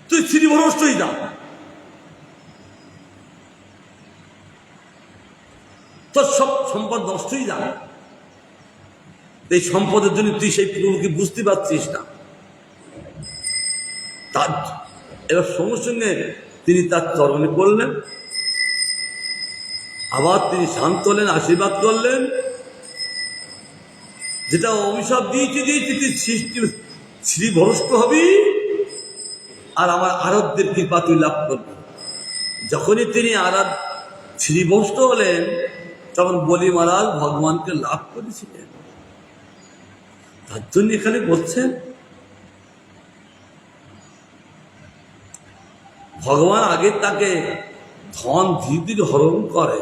তুই শ্রীভরষ্টই যা, তোর সব সম্পদ নষ্টই যা। এই সম্পদের জন্য তুই সেই প্রভুকে বুঝতে পারছিস না। তার এবার সঙ্গে সঙ্গে তিনি তার চরণে পড়লেন, আবার তিনি শান্ত হলেন, আশীর্বাদ করলেন, যেটা অভিশাপ দিয়েছি তুই শ্রীভরষ্ট হবি আর আমার আরাধ্যের কৃপা তুই লাভ করবি। যখনই তিনি শ্রীভরষ্ট হলেন, তখন বলি মহারাজ ভগবানকে লাভ করেছিলেন। তার জন্য এখানে বলছেন ভগবান আগে তাকে ধন ধীরে ধীরে হরণ করে,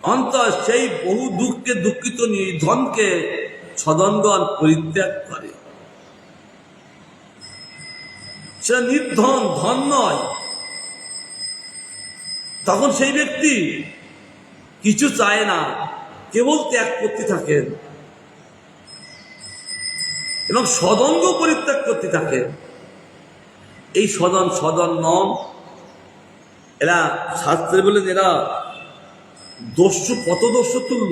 অন্তর সেই বহু দুঃখে দুঃখিত নির্ধনকে সদনগণ পরিত্যাগ করে। সেটা নির্ধন, ধন নয়। তখন সেই ব্যক্তি কিছু চায় না, কেবল ত্যাগ করতে থাকেন এবং সদঙ্গ পরিত্যাগ করতে থাকেন। এই সদন নন, এরা শাস্ত্রে বলেন এরা দস্যু, কত দস্যু তুল্য,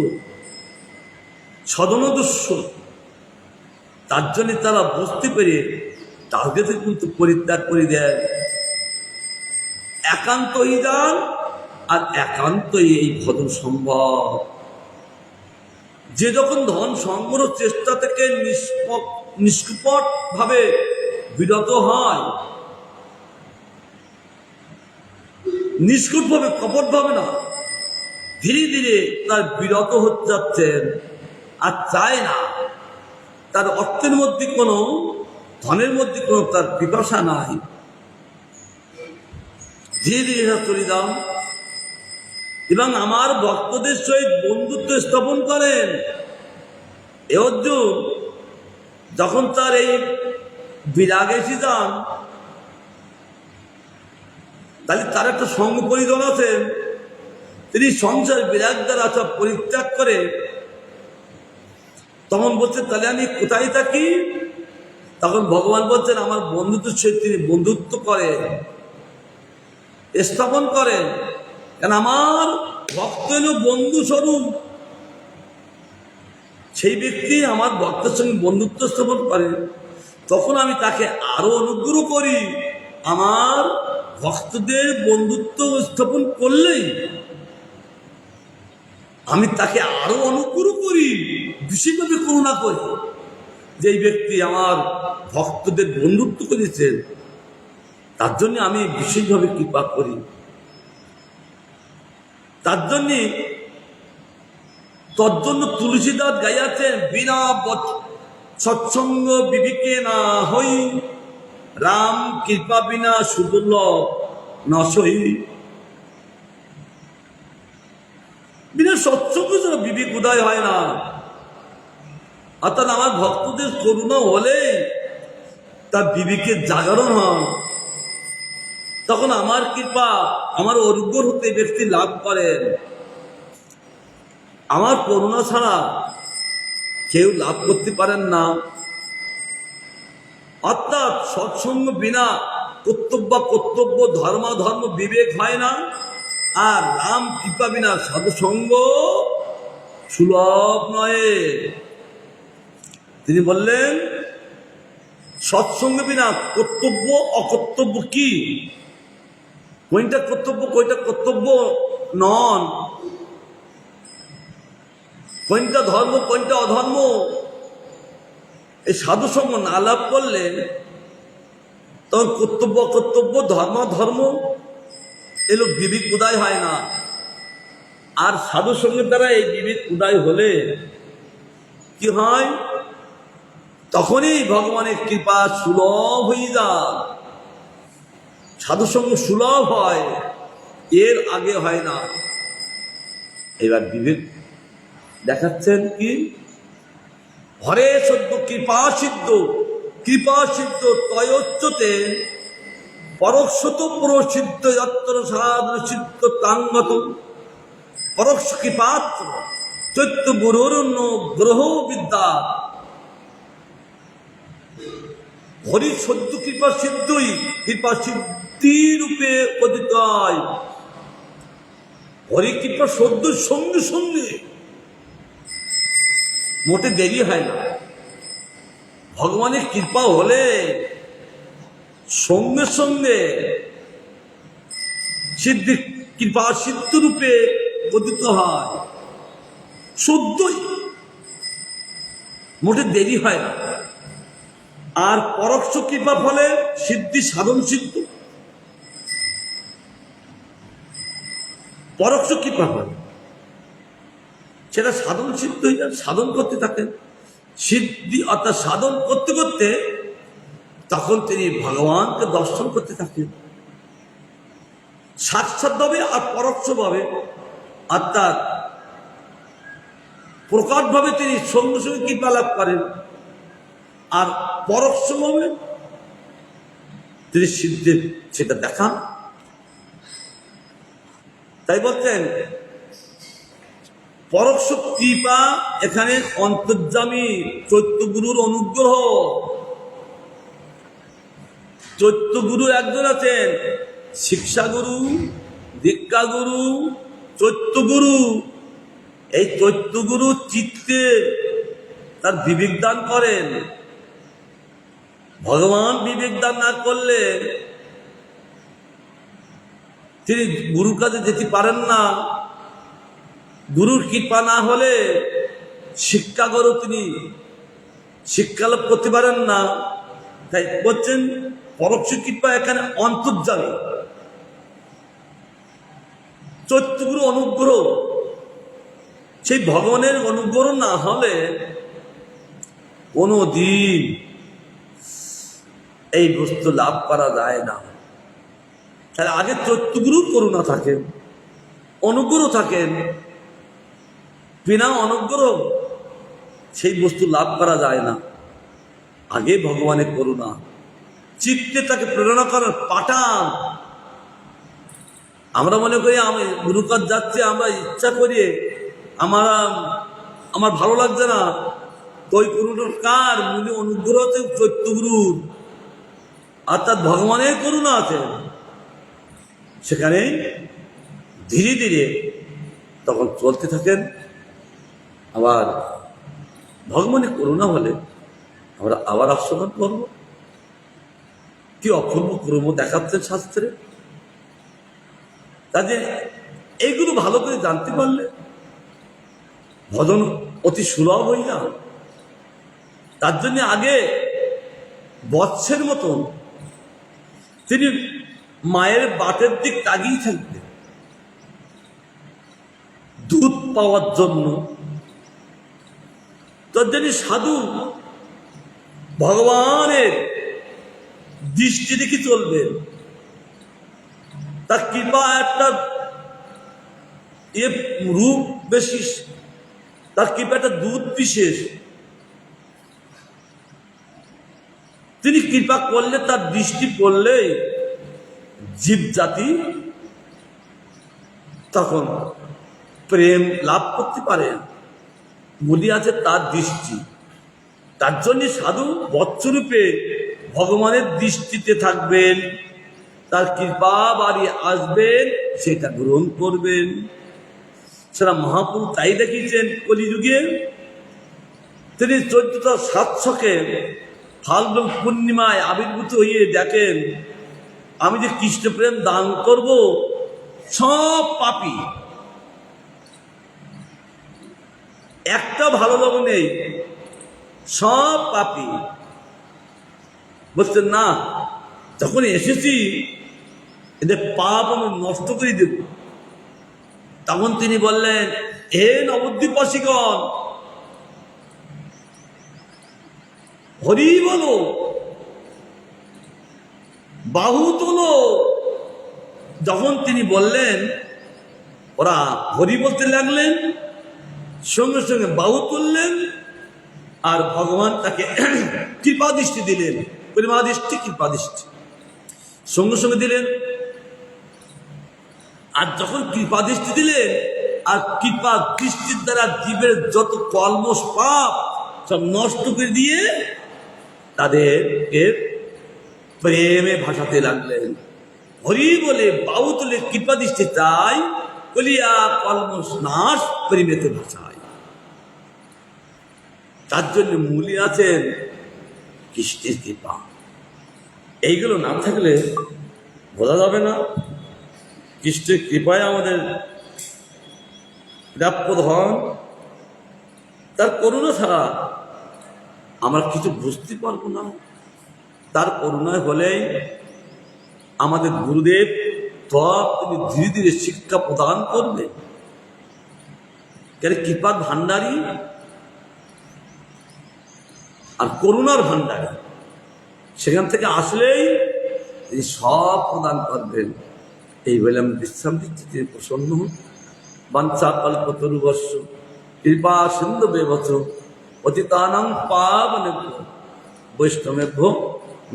সদন দস্যু। তার জন্য তারা বুঝতে পেরে তাদের কিন্তু পরিত্যাগ করে দেয়। একান্তই দান আর একান্তই এই ভজন সম্ভব। যে যখন ধন সংগ্রহ চেষ্টা থেকে নিষ্কপট ভাবে বিরত হয়, নিষ্কট ভাবে, কপট ভাবে না, ধীরে ধীরে তার বিরত হতে যাচ্ছেন আর চায় না, তার অর্থের মধ্যে কোনো, ধনের মধ্যে কোনো তার পিপাসা নাই, ধীরে ধীরে চলে যান এবং আমার ভক্তদের সহিত বন্ধুত্ব স্থাপন করেন। এ অর্জুন যখন তার এই বিরাগে এসে যান, তাহলে তার একটা সঙ্গ পরিজন আছেন, তিনি সংসার বিরাগ দ্বারা সব পরিত্যাগ করে তখন বলছেন তাহলে আমি কোথায় থাকি? তখন ভগবান বলছেন আমার বন্ধুত্বের সহিত তিনি বন্ধুত্ব করেন, স্থাপন করেন। কেন আমার ভক্ত হল বন্ধু স্বরূপ, সেই ব্যক্তি আমার ভক্তের সঙ্গে বন্ধুত্ব স্থাপন করে, তখন আমি তাকে আরো অনুগ্রহ করি। আমার ভক্তদের বন্ধুত্ব স্থাপন করলেই আমি তাকে আরো অনুগ্রহ করি, বিশেষভাবে করুণা করি। যেই ব্যক্তি আমার ভক্তদের বন্ধুত্ব করেছেন তার জন্য আমি বিশেষভাবে কৃপা করি। তার জন্য তুলসীদাস গাইয়াছেন, বিনা সৎসঙ্গ বিবেকে না হই, রাম কৃপা বিনা সুদুর্লভ না সই। বিনা সৎসঙ্গ ছাড়া বিবেক উদয় হয় না। অর্থাৎ আমার ভক্তদের করুণা হলে তার বিবেকের জাগরণ হয়। তখন আমার কৃপা, আমার অনুগ্রহ হতে ব্যক্তি লাভ করেন। আমার করুণা ছাড়া কেউ লাভ করতে পারেন না। অর্থাৎ সৎসঙ্গ বিনা কর্তব্য ধর্ম বিবেক হয় না। আর রাম কৃপা বিনা সাধুসঙ্গ সুলভ নয়। তিনি বললেন সৎসঙ্গ বিনা কর্তব্য অকর্তব্য কি, কোনটা কর্তব্য নন, কোনটা ধর্ম কোনটা অধর্ম, এই সাধুসঙ্গ না লাভ করলে তখন কর্তব্য অকর্তব্য ধর্ম এলো বিবেক উদয় হয় না। আর সাধুসঙ্গের দ্বারা এই বিবেক উদয় হলে কি হয়, তখনই ভগবানের কৃপা সুলভ হয়ে যায়। সাধুসঙ্গ সুলভ হয়, এর আগে হয় না। এবার বিবেক দেখাচ্ছেন কি, হরে সদ্য কৃপা সিদ্ধ তয়োচ্যতে পরোক্ষত প্রসিদ্ধ যত্র সাধন সিদ্ধ তাঙ্গত পরোক্ষ কৃপাত্র চৈত্য গুরুর গ্রহ বিদ্যা। হরি সদ্য কৃপা সিদ্ধি রূপে পতিত হয়। হরি কৃপা সদ্য সঙ্গে সঙ্গে, মোটে দেরি হয় না। ভগবানের কৃপা হলে সঙ্গে সঙ্গে সিদ্ধি কৃপা সিদ্ধ রূপে পতিত হয়, শুদ্ধই, মোটে দেরি হয় না। আর পরোক্ষ কৃপা ফলে সিদ্ধি সাধন সিদ্ধ, পরোক্ষ কৃপা ফলে সেটা সাধন সিদ্ধ হয়ে যায়। সাধন করতে থাকেন, সিদ্ধি অর্থাৎ সাধন করতে করতে তখন তিনি ভগবানকে দর্শন করতে থাকেন সাক্ষাৎভাবে আর পরোক্ষভাবে। অর্থাৎ প্রকটভাবে তিনি সঙ্গে সঙ্গে কৃপা লাভ করেন, আর পরোক্ষভাবে তিনি সিদ্ধের সেটা দেখান। তাই বলতেন পরোক্ষ কৃপা এখানে অন্তর্যামী চৈত্যগুরুর অনুগ্রহ। চৈত্যগুরু একজন আছেন, শিক্ষাগুরু, দীক্ষাগুরু, চৈত্যগুরু। এই চৈত্যগুরু চিত্তে তার বিবেক দান করেন। ভগবান বিবেক দান না করলে তিনি গুরুর কাছে যেতে পারেন না। গুরুর কৃপা না হলে শিক্ষাগুরু তিনি শিক্ষা লাভ করতে পারেন না। তাই বলছেন পরোক্ষ কৃপা এখানে অন্তর্যামী, চৈত্যগুরু অনুগ্রহ। সেই ভগবানের অনুগ্রহ না হলে কোনো দিন এই বস্তু লাভ করা যায় না। তাহলে আগে চৈত্যগুরুর করুণা থাকেন, অনুগ্রহ থাকেন। বিনা অনুগ্রহ সেই বস্তু লাভ করা যায় না। আগে ভগবানের করুণা, চিত্তে তাকে প্রেরণা করার পাঠান। আমরা মনে করি আমি গুরুকাজ যাচ্ছি, আমরা ইচ্ছা করি, আমার ভালো লাগছে না, তো ওই করুণার কার মূল্য অনুগ্রহ আছে চৈত্যগুরুর, অর্থাৎ ভগবানের করুণা আছে। সেখানে ধীরে ধীরে তখন চলতে থাকেন। আবার ভগবানের করুণা হলে আমরা আবার আস্বাদন করব। কি অপূর্ব কর্ম দেখাচ্ছেন শাস্ত্রে। কাজে এইগুলো ভালো করে জানতে পারলে ভজন অতি সুলভ হয়ে যায়। তার জন্য আগে বৎসের মতন তিনি মায়ের বাটের দিক তাকিয়ে থাকতেন দুধ পাওয়ার জন্য। তার জন্য সাধু ভগবানের দৃষ্টি দেখে চলবেন। তার কৃপা একটা রূপ বেশি, তার কৃপা একটা দুধ বিশেষ। তিনি কৃপা করলে, তার দৃষ্টি পড়লে জীব জাতি তখন প্রেম লাভ করতে পারে। বলি আছে তার দৃষ্টি, তার জন্য সাধু বৎসরূপে ভগবানের দৃষ্টিতে থাকবেন, তার কৃপা বাড়ি আসবেন, সেটা গ্রহণ করবেন। সেটা মহাপুরু তাই দেখিয়েছেন কলিযুগে। তিনি 1407 ফাল্গুন পূর্ণিমায় আবির্ভূত হয়ে দেখেন, আমি যে কৃষ্ণ প্রেম দান করব, সব পাপী, একটা ভালো লোক নেই, সব পাপী। বলছেন না, যখন এসেছি এদের পাপ আমি নষ্ট করে দেব। তখন তিনি বললেন, হে নবদ্বীপবাসীগণ, হরি বলো, বাহু তোলো। যখন তিনি বললেন, ওরা হরি বলতে লাগলেন, সঙ্গে সঙ্গে বাহু তুললেন, আর ভগবান তাকে কৃপা দৃষ্টি দিলেন, প্রেমা দৃষ্টি, কৃপা দৃষ্টি সঙ্গে সঙ্গে দিলেন। আর যখন কৃপা দৃষ্টি দিলেন, আর কৃপা দৃষ্টির দ্বারা জীবের যত কলমশ পাপ সব নষ্ট করে দিয়ে তাদেরকে প্রেমে ভাসাতে লাগলেন। হরি বলে বাহু তুলে কৃপা দৃষ্টি চাই, কলিয়া কলমশ নাশ প্রেমেতে ভাসায়। তার জন্য মূলে আছেন কৃষ্ণের কৃপা। এইগুলো না থাকলে বোঝা যাবে না কৃষ্ণের কৃপায় আমাদের প্রাপ্য ধন। তার করুণা ছাড়া আমরা কিছু বুঝতে পারবো না। তার করুণায় হলেই আমাদের গুরুদেব তব তিনি ধীরে ধীরে শিক্ষা প্রদান করবে। কেন কৃপার ভান্ডারী আর করুণার ভান্ডারী, সেখান থেকে আসলেই তিনি সব প্রদান করবেন। এই বলে আমি বিশ্রাম দিচ্ছি, তিনি প্রসন্ন হন। বাঞ্ছা কল্পতরুবর্ষ কৃপা সিন্ধু বেবচ পতিতানাং পাবনেভ্যো বৈষ্ণবেভ্যো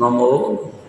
নমো নমঃ।